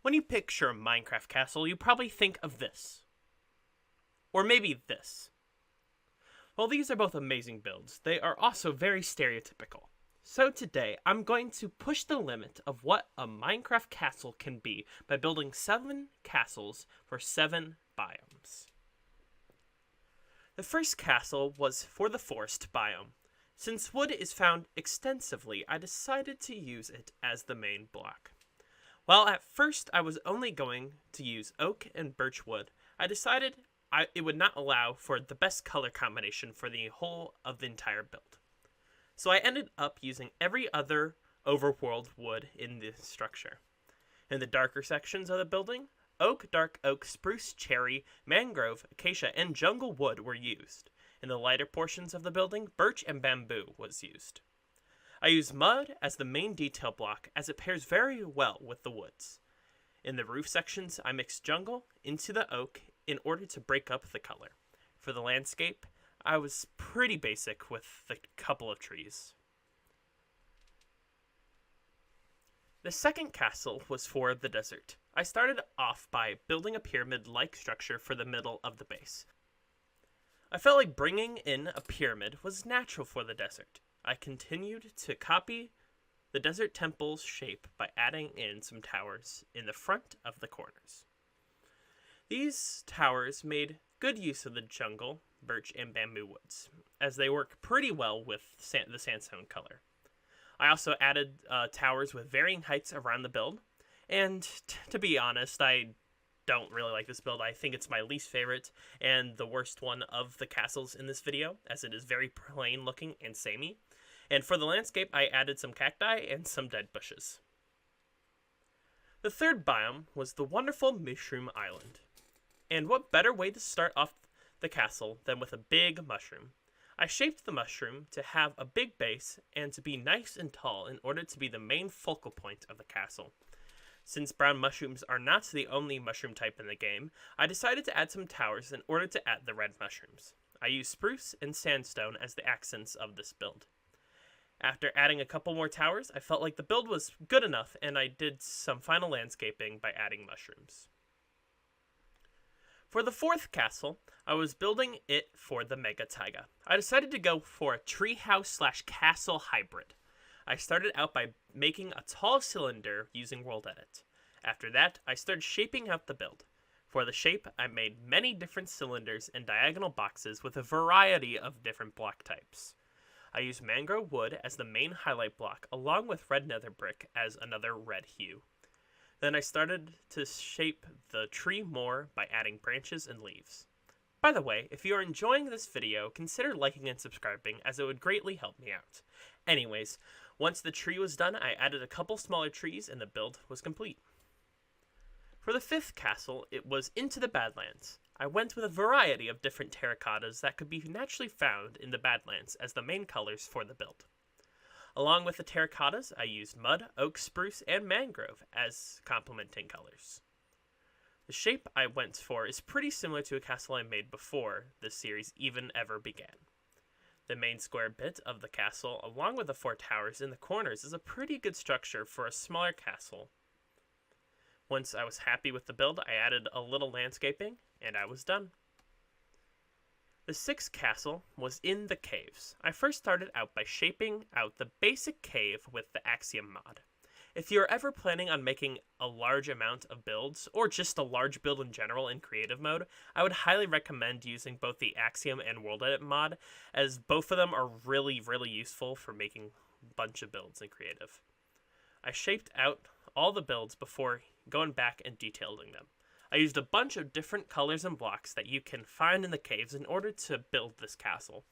When you picture a Minecraft castle, you probably think of this. Or maybe this. While these are both amazing builds, they are also very stereotypical. So today, I'm going to push the limit of what a Minecraft castle can be by building 7 castles for 7 biomes. The first castle was for the forest biome. Since wood is found extensively, I decided to use it as the main block. While at first I was only going to use oak and birch wood, I decided it would not allow for the best color combination for the whole of the entire build. So I ended up using every other overworld wood in the structure. In the darker sections of the building, oak, dark oak, spruce, cherry, mangrove, acacia, and jungle wood were used. In the lighter portions of the building, birch and bamboo was used. I used mud as the main detail block as it pairs very well with the woods. In the roof sections, I mixed jungle into the oak in order to break up the color. For the landscape, I was pretty basic with the couple of trees. The second castle was for the desert. I started off by building a pyramid-like structure for the middle of the base. I felt like bringing in a pyramid was natural for the desert. I continued to copy the desert temple's shape by adding in some towers in the front of the corners. These towers made good use of the jungle, birch, and bamboo woods, as they work pretty well with the sandstone color. I also added towers with varying heights around the build, and to be honest, I don't really like this build. I think it's my least favorite and the worst one of the castles in this video, as it is very plain looking and samey. And for the landscape, I added some cacti and some dead bushes. The third biome was the wonderful Mushroom Island. And what better way to start off the castle than with a big mushroom? I shaped the mushroom to have a big base and to be nice and tall in order to be the main focal point of the castle. Since brown mushrooms are not the only mushroom type in the game, I decided to add some towers in order to add the red mushrooms. I used spruce and sandstone as the accents of this build. After adding a couple more towers, I felt like the build was good enough, and I did some final landscaping by adding mushrooms. For the fourth castle, I was building it for the Mega Taiga. I decided to go for a treehouse/castle hybrid. I started out by making a tall cylinder using World Edit. After that, I started shaping out the build. For the shape, I made many different cylinders and diagonal boxes with a variety of different block types. I used mangrove wood as the main highlight block, along with red nether brick as another red hue. Then I started to shape the tree more by adding branches and leaves. By the way, if you are enjoying this video, consider liking and subscribing, as it would greatly help me out. Anyways, once the tree was done, I added a couple smaller trees and the build was complete. For the fifth castle, it was into the Badlands. I went with a variety of different terracottas that could be naturally found in the Badlands as the main colors for the build. Along with the terracottas, I used mud, oak, spruce, and mangrove as complementing colors. The shape I went for is pretty similar to a castle I made before this series even ever began. The main square bit of the castle, along with the 4 towers in the corners, is a pretty good structure for a smaller castle. Once I was happy with the build, I added a little landscaping, and I was done. The sixth castle was in the caves. I first started out by shaping out the basic cave with the Axiom mod. If you're ever planning on making a large amount of builds, or just a large build in general in creative mode, I would highly recommend using both the Axiom and World Edit mod, as both of them are really useful for making a bunch of builds in creative. I shaped out all the builds before going back and detailing them. I used a bunch of different colors and blocks that you can find in the caves in order to build this castle.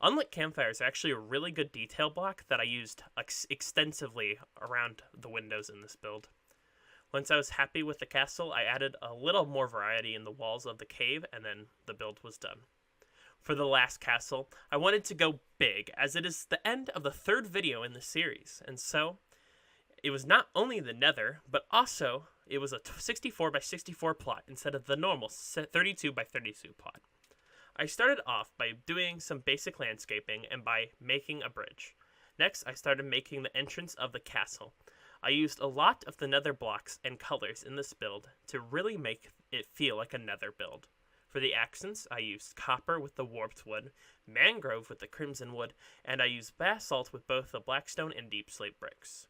Unlit campfires are actually a really good detail block that I used extensively around the windows in this build. Once I was happy with the castle, I added a little more variety in the walls of the cave, and then the build was done. For the last castle, I wanted to go big, as it is the end of the 3rd video in the series, and so it was not only the Nether, but also it was a 64 by 64 plot instead of the normal 32 by 32 plot. I started off by doing some basic landscaping and by making a bridge. Next, I started making the entrance of the castle. I used a lot of the nether blocks and colors in this build to really make it feel like a nether build. For the accents, I used copper with the warped wood, mangrove with the crimson wood, and I used basalt with both the blackstone and deep slate bricks.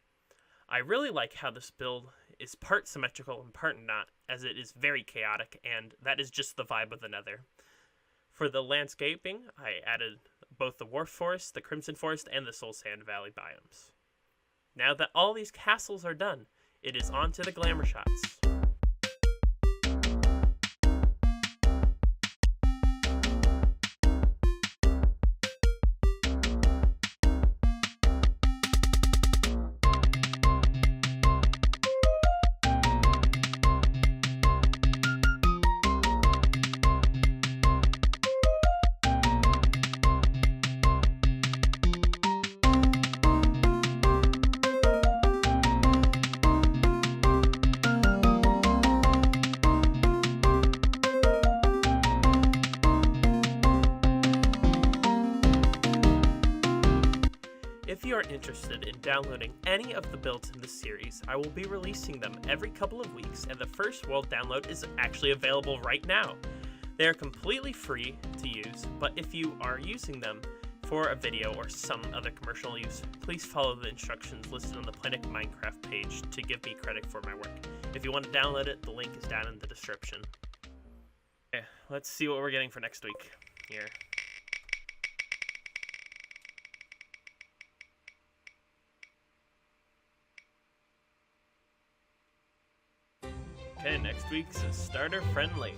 I really like how this build is part symmetrical and part not, as it is very chaotic, and that is just the vibe of the nether. For the landscaping, I added both the Wharf Forest, the Crimson Forest, and the Soul Sand Valley biomes. Now that all these castles are done, it is on to the glamour shots. If you are interested in downloading any of the builds in this series, I will be releasing them every couple of weeks, and the first world download is actually available right now. They are completely free to use, but if you are using them for a video or some other commercial use, please follow the instructions listed on the Planet Minecraft page to give me credit for my work. If you want to download it, the link is down in the description. Okay, let's see what we're getting for next week here. Okay, next week's is starter friendly.